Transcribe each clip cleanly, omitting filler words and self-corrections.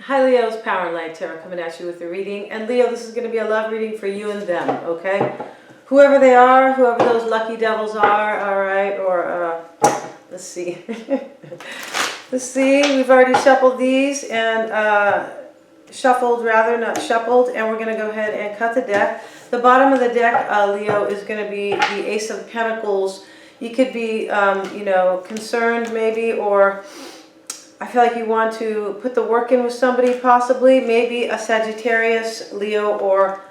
Hi Leo's Power and Light Tarot coming at you with a reading. And Leo, this is going to be a love reading for you and them, okay? Whoever they are, whoever those lucky devils are, all right? Or, let's see. Let's see, we've already shuffled these and, shuffled rather, not shuffled. And we're going to go ahead and cut the deck. The bottom of the deck, Leo, is going to be the Ace of Pentacles. You could be, you know, concerned maybe, or I feel like you want to put the work in with somebody, possibly, maybe a Sagittarius, Leo, or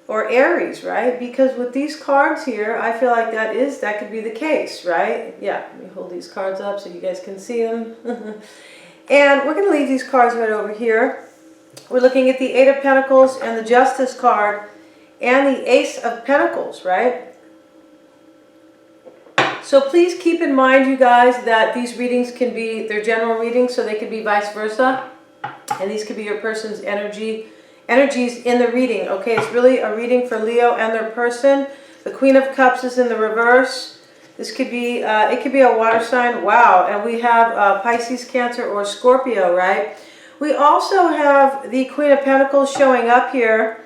Aries, right? Because with these cards here, I feel like that could be the case, right? Yeah, let me hold these cards up so you guys can see them. And we're going to leave these cards right over here. We're looking at the Eight of Pentacles and the Justice card and the Ace of Pentacles, right? So please keep in mind, you guys, that these readings can be, they're general readings, so they could be vice versa. And these could be your person's energies in the reading, okay? It's really a reading for Leo and their person. The Queen of Cups is in the reverse. This could be, it could be a water sign. Wow, and we have Pisces, Cancer, or Scorpio, right? We also have the Queen of Pentacles showing up here,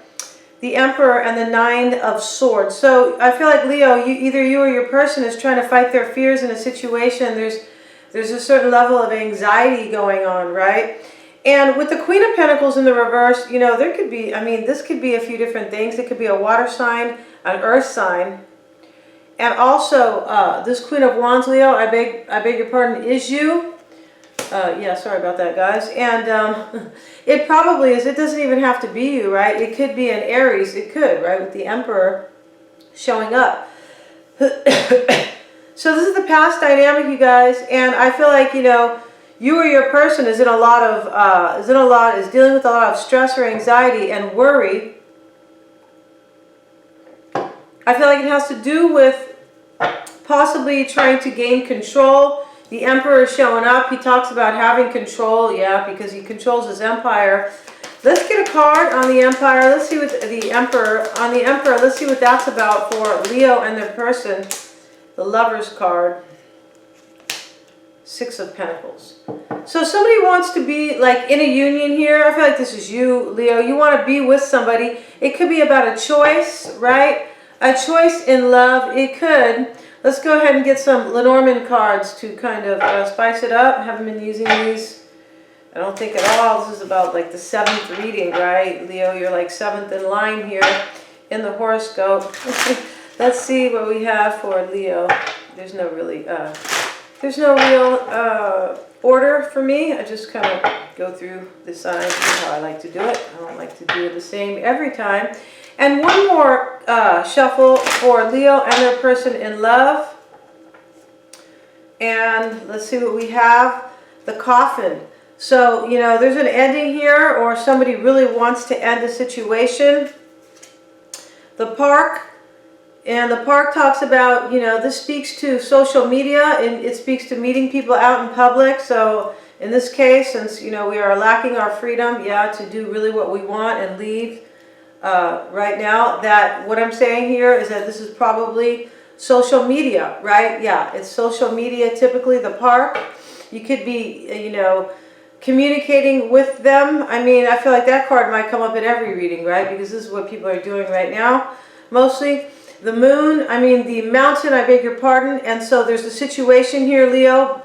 the Emperor, and the Nine of Swords. So I feel like, Leo, either you or your person is trying to fight their fears in a situation. There's a certain level of anxiety going on, right? And with the Queen of Pentacles in the reverse, you know, there could be, I mean, this could be a few different things. It could be a water sign, an earth sign. And also, this Queen of Wands, Leo, I beg your pardon, is you. Yeah, sorry about that, guys. And it probably is. It doesn't even have to be you, right? It could be an Aries. It could, right, with the Emperor showing up. So this is the past dynamic, you guys. And I feel like, you know, you or your person is dealing with a lot of stress or anxiety and worry. I feel like it has to do with possibly trying to gain control. The Emperor is showing up. He talks about having control, yeah, because he controls his empire. Let's get a card on the Empire. Let's see what the Emperor, on the Emperor, let's see what that's about for Leo and their person. The Lover's card. Six of Pentacles. So somebody wants to be like in a union here. I feel like this is you, Leo. You want to be with somebody. It could be about a choice, right? A choice in love. It could. Let's go ahead and get some Lenormand cards to kind of spice it up. I haven't been using these, I don't think at all. This is about like the 7th reading, right? Leo, you're like 7th in line here in the horoscope. Let's see what we have for Leo. There's no real order for me. I just kind of go through the signs and how I like to do it. I don't like to do it the same every time. And one more shuffle for Leo and their person in love. And let's see what we have. The Coffin. So, you know, there's an ending here, or somebody really wants to end a situation. The Park. And the Park talks about, you know, this speaks to social media, and it speaks to meeting people out in public. So in this case, since, you know, we are lacking our freedom, yeah, to do really what we want and leave right now, that what I'm saying here is that this is probably social media, right? Yeah, it's social media, typically the Park. You could be, you know, communicating with them. I mean, I feel like that card might come up in every reading, right? Because this is what people are doing right now, mostly. The Moon, I mean the Mountain, I beg your pardon. And so there's a situation here, Leo.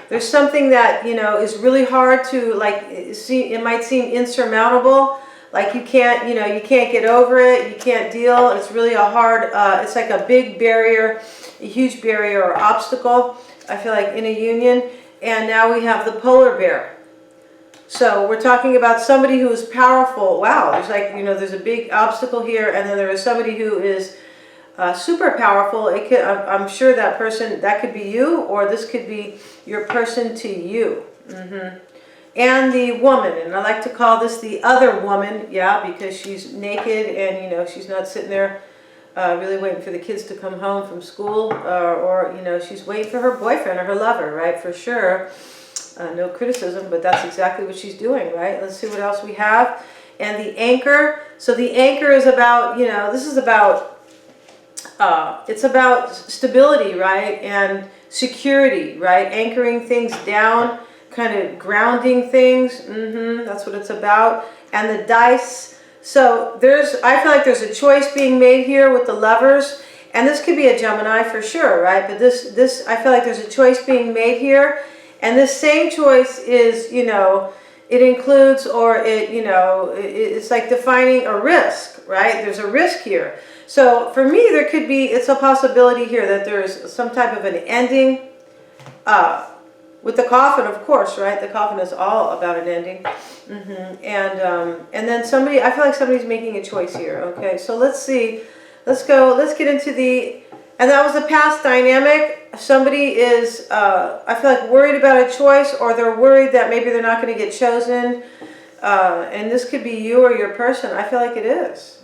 There's something that, you know, is really hard to, like, it might seem insurmountable. Like you can't, you know, you can't get over it. You can't deal. It's really a hard, it's like a big barrier, a huge barrier or obstacle, I feel like, in a union. And now we have the Polar Bear. So we're talking about somebody who is powerful. Wow, there's like, you know, there's a big obstacle here, and then there is somebody who is super powerful. It could, I'm sure that person, that could be you, or this could be your person to you. And the Woman, and I like to call this the other woman, yeah, because she's naked and, you know, she's not sitting there really waiting for the kids to come home from school, or, you know, she's waiting for her boyfriend or her lover, right, for sure. No criticism, but that's exactly what she's doing, right? Let's see what else we have. And the Anchor. So the Anchor is about, you know, this is about, it's about stability, right? And security, right? Anchoring things down, kind of grounding things. That's what it's about. And the dice. So I feel like there's a choice being made here with the lovers. And this could be a Gemini for sure, right? But this, I feel like there's a choice being made here. And this same choice is, you know, it includes, or it, you know, it's like defining a risk, right? There's a risk here. So for me, there could be, it's a possibility here that there's some type of an ending with the coffin, of course, right? The coffin is all about an ending. And then somebody, I feel like somebody's making a choice here. Okay, so let's see. Let's get into and that was a past dynamic. Somebody is, I feel like, worried about a choice, or they're worried that maybe they're not going to get chosen. And this could be you or your person. I feel like it is.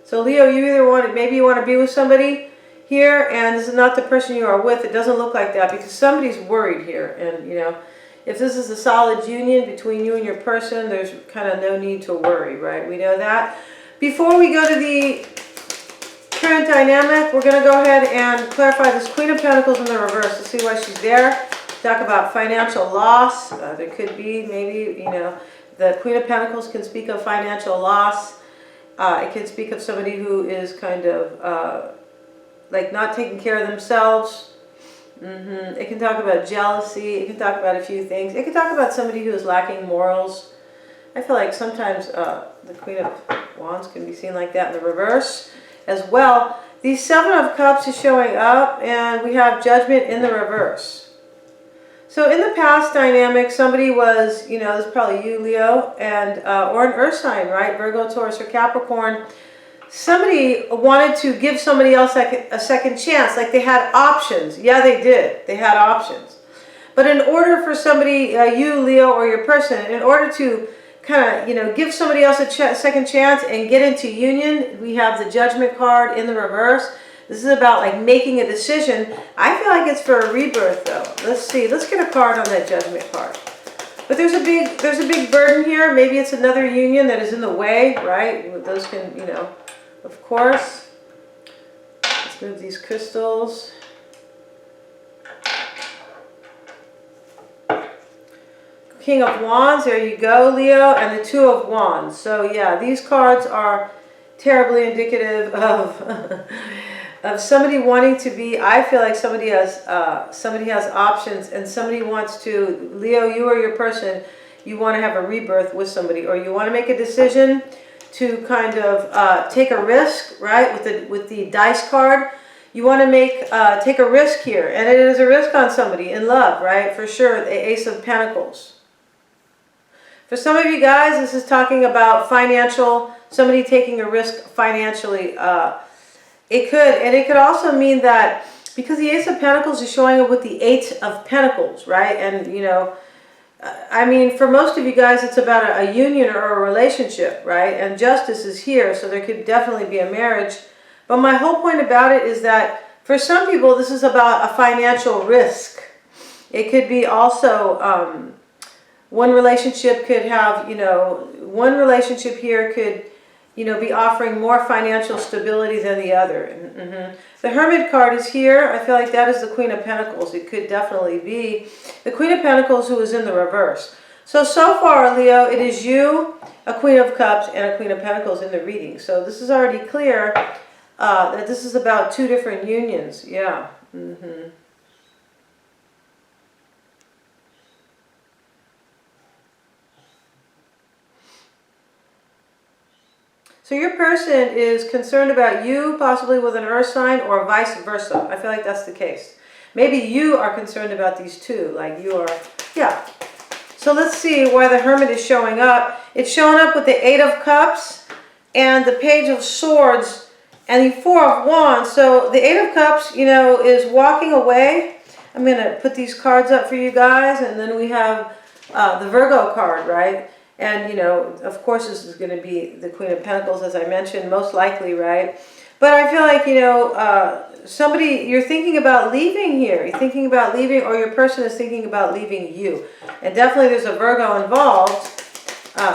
So Leo, you either maybe you want to be with somebody here, and this is not the person you are with. It doesn't look like that, because somebody's worried here. And, you know, if this is a solid union between you and your person, there's kind of no need to worry, right? We know that. Before we go to the current dynamic, we're going to go ahead and clarify this Queen of Pentacles in the reverse to see why she's there. Talk about financial loss. There could be, maybe, you know, the Queen of Pentacles can speak of financial loss. It can speak of somebody who is kind of like not taking care of themselves. It can talk about jealousy. It can talk about a few things. It can talk about somebody who is lacking morals. I feel like sometimes the Queen of Wands can be seen like that in the reverse as well. The Seven of Cups is showing up, and we have Judgment in the reverse. So in the past dynamic, somebody was, you know, this is probably you, Leo, and or an earth sign, right? Virgo, Taurus, or Capricorn. Somebody wanted to give somebody else like a second chance, like they had options. Yeah, they did. They had options. But in order for somebody, you, Leo, or your person, in order to kind of, you know, give somebody else a second chance and get into union, we have the Judgment card in the reverse. This is about like making a decision. I feel like it's for a rebirth though. Let's see. Let's get a card on that Judgment card. But there's a big burden here. Maybe it's another union that is in the way, right? Those can, you know, of course. Let's move these crystals. King of Wands, there you go, Leo, and the Two of Wands. So yeah, these cards are terribly indicative of of somebody wanting to be. I feel like somebody has options, and somebody wants to. Leo, you or your person, you want to have a rebirth with somebody, or you want to make a decision to kind of take a risk, right? With the dice card, you want to take a risk here, and it is a risk on somebody in love, right? For sure, the Ace of Pentacles. For some of you guys, this is talking about somebody taking a risk financially. It could also mean that, because the Ace of Pentacles is showing up with the Eight of Pentacles, right? And, you know, I mean, for most of you guys, it's about a union or a relationship, right? And Justice is here, so there could definitely be a marriage. But my whole point about it is that for some people, this is about a financial risk. It could be also... one relationship could have, you know, one relationship here could, you know, be offering more financial stability than the other. The Hermit card is here. I feel like that is the Queen of Pentacles. It could definitely be the Queen of Pentacles who is in the reverse. So far, Leo, it is you, a Queen of Cups, and a Queen of Pentacles in the reading. So this is already clear that this is about two different unions. Yeah. So your person is concerned about you, possibly with an earth sign, or vice versa. I feel like that's the case. Maybe you are concerned about these two, like you are, yeah. So let's see why the Hermit is showing up. It's showing up with the Eight of Cups and the Page of Swords and the Four of Wands. So the Eight of Cups, you know, is walking away. I'm going to put these cards up for you guys, and then we have the Virgo card, right? And, you know, of course, this is going to be the Queen of Pentacles, as I mentioned, most likely, right? But I feel like, you know, you're thinking about leaving here. You're thinking about leaving, or your person is thinking about leaving you. And definitely there's a Virgo involved.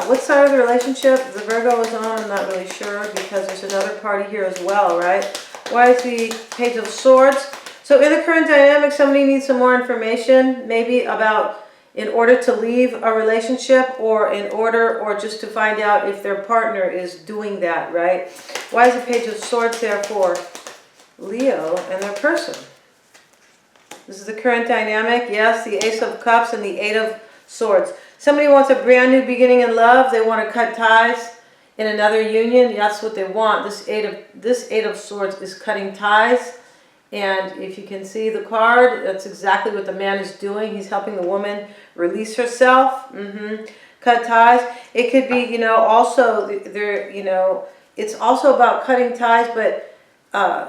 What side of the relationship the Virgo is on, I'm not really sure, because there's another party here as well, right? Why is the Page of Swords? So in the current dynamic, somebody needs some more information, maybe about, in order to leave a relationship, or just to find out if their partner is doing that, right? Why is the Page of Swords there for Leo and their person? This is the current dynamic. Yes, the Ace of Cups and the Eight of Swords. Somebody wants a brand new beginning in love. They want to cut ties in another union. That's what they want. This Eight of Swords is cutting ties. And if you can see the card, that's exactly what the man is doing. He's helping the woman release herself. Cut ties. It could be, also there, it's also about cutting ties, but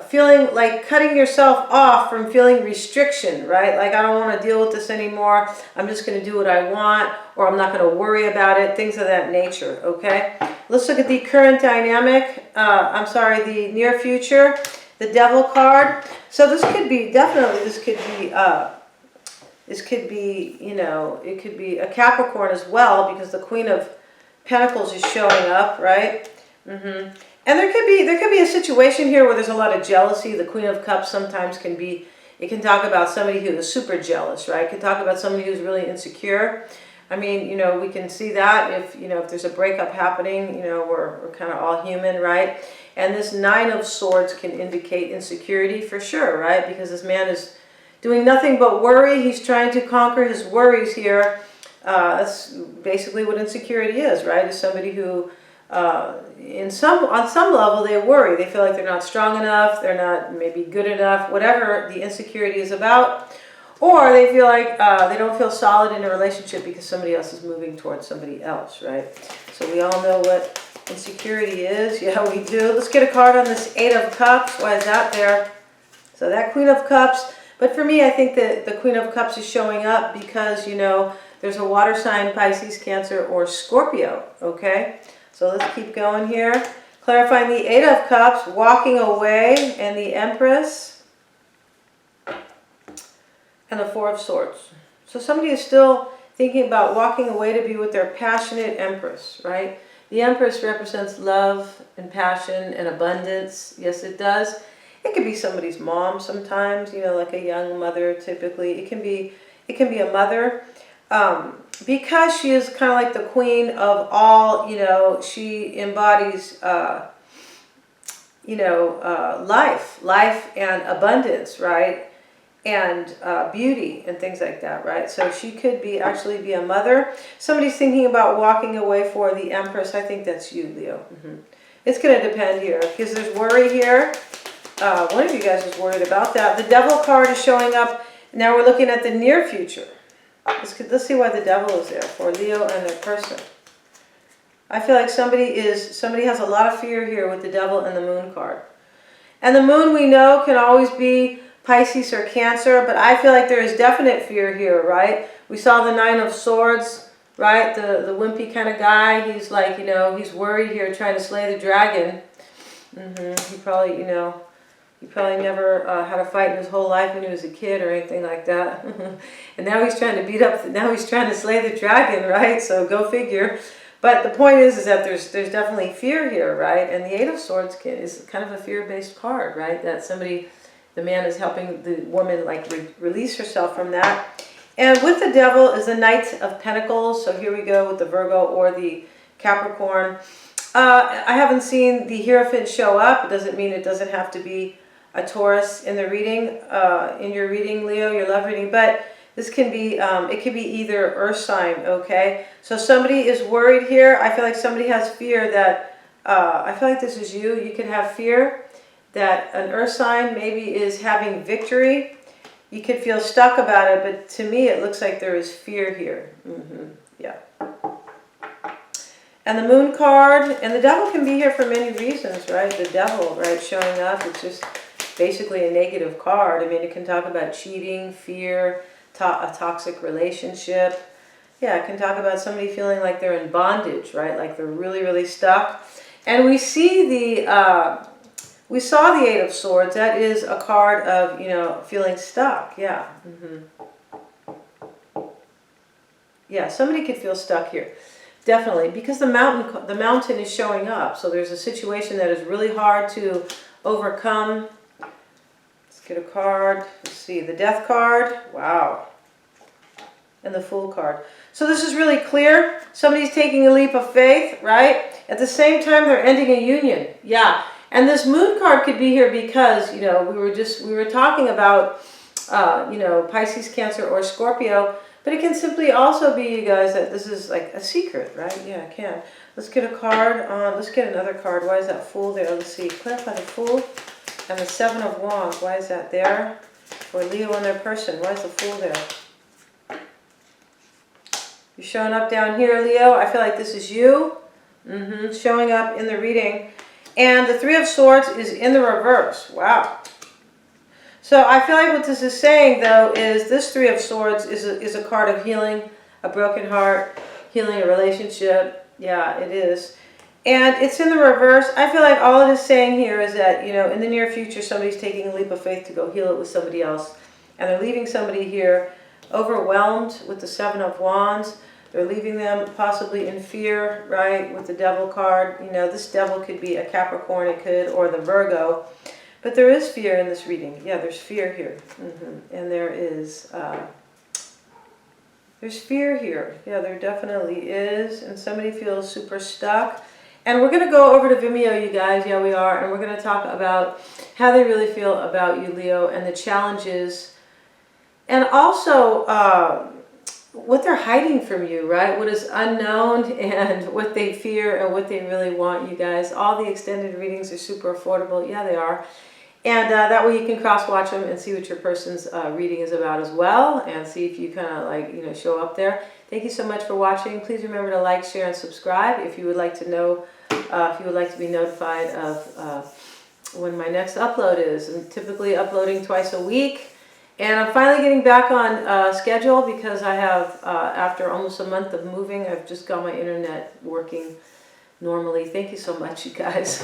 feeling like cutting yourself off from feeling restriction, right? Like, I don't want to deal with this anymore. I'm just going to do what I want, or I'm not going to worry about it. Things of that nature, okay? Let's look at the current dynamic. The near future. The Devil card. So this could be, definitely, it could be a Capricorn as well, because the Queen of Pentacles is showing up, right? And there could be a situation here where there's a lot of jealousy. The Queen of Cups sometimes it can talk about somebody who is super jealous, right? It can talk about somebody who's really insecure. I mean, we can see that if there's a breakup happening, we're kind of all human, right? And this Nine of Swords can indicate insecurity for sure, right? Because this man is doing nothing but worry. He's trying to conquer his worries here. That's basically what insecurity is, right? Is somebody who, on some level, they worry. They feel like they're not strong enough. They're not maybe good enough, whatever the insecurity is about. Or they feel like they don't feel solid in a relationship because somebody else is moving towards somebody else, right? So we all know what insecurity is. Yeah, we do. Let's get a card on this Eight of Cups. Why is that there? So that Queen of Cups. But for me, I think that the Queen of Cups is showing up because, there's a water sign, Pisces, Cancer, or Scorpio, okay? So let's keep going here. Clarifying the Eight of Cups, walking away, and the Empress, and the Four of Swords. So somebody is still thinking about walking away to be with their passionate Empress, right? The Empress represents love and passion and abundance. Yes, it does. It could be somebody's mom sometimes, like a young mother typically. It can be a mother. Because she is kind of like the queen of all, she embodies, life and abundance, right? And beauty and things like that, right? So she could actually be a mother. Somebody's thinking about walking away for the Empress. I think that's you, Leo. It's going to depend here because there's worry here. One of you guys is worried about that. The Devil card is showing up. Now we're looking at the near future. Let's see why the Devil is there for Leo and their person. I feel like somebody has a lot of fear here with the Devil and the Moon card. And the Moon, we know, can always be Pisces or Cancer, but I feel like there is definite fear here, right? We saw the Nine of Swords, right? The wimpy kind of guy. He's like, he's worried here, trying to slay the dragon. He probably, he probably never had a fight in his whole life when he was a kid or anything like that. And now he's trying to now he's trying to slay the dragon, right? So go figure. But the point is that there's definitely fear here, right? And the Eight of Swords is kind of a fear-based card, right? That the man is helping the woman release herself from that. And with the Devil is the Knight of Pentacles. So here we go with the Virgo or the Capricorn. I haven't seen the Hierophant show up. It doesn't mean it doesn't have to be a Taurus in the reading, in your reading, Leo, your love reading. But this can be, it could be either earth sign, okay? So somebody is worried here. I feel like somebody has fear that, I feel like this is you. You could have fear that an earth sign maybe is having victory. You could feel stuck about it, but to me it looks like there is fear here. Yeah. And the Moon card, and the Devil can be here for many reasons, right? The Devil, right, showing up, it's just basically a negative card. I mean, it can talk about cheating, fear, a toxic relationship. Yeah, it can talk about somebody feeling like they're in bondage, right? Like they're really, really stuck. And we see we saw the Eight of Swords. That is a card of, feeling stuck. Yeah. Yeah, somebody could feel stuck here. Definitely, because the mountain is showing up. So there's a situation that is really hard to overcome. Let's get a card. Let's see, the Death card. Wow. and the Fool card. So this is really clear. Somebody's taking a leap of faith, right? At the same time, they're ending a union. Yeah. And this Moon card could be here because, you know, we were talking about, you know, Pisces, Cancer, or Scorpio. But it can simply also be, you guys, that this is like a secret, right? Yeah, it can. Let's get a card. Let's get another card. Why is that Fool there? Let's see. Clarify the Fool and the Seven of Wands. Why is that there? For Leo and their person. Why is the Fool there? You're showing up down here, Leo. I feel like this is you. Showing up in the reading. And the Three of Swords is in the reverse. Wow. So I feel like what this is saying, though, is this Three of Swords is a card of healing, a broken heart, healing a relationship. Yeah, it is. And it's in the reverse. I feel like all it is saying here is that, you know, in the near future, somebody's taking a leap of faith to go heal it with somebody else. And they're leaving somebody here overwhelmed with the Seven of Wands. They're leaving them possibly in fear, right, with the Devil card. You know, this Devil could be a Capricorn, it could, or the Virgo. But there is fear in this reading. Yeah, there's fear here. And there's fear here. Yeah, there definitely is. And somebody feels super stuck. And we're going to go over to Vimeo, you guys. Yeah, we are. And we're going to talk about how they really feel about you, Leo, and the challenges. And also what they're hiding from you, right? What is unknown and what they fear and what they really want, you guys. All the extended readings are super affordable. Yeah, they are. And that way you can cross-watch them and see what your person's reading is about as well, and see if you kind of like, you know, show up there. Thank you so much for watching. Please remember to like, share, and subscribe if you would like to know, if you would like to be notified of when my next upload is. I'm typically uploading twice a week, and I'm finally getting back on schedule because I have, after almost a month of moving, I've just got my internet working normally. Thank you so much, you guys.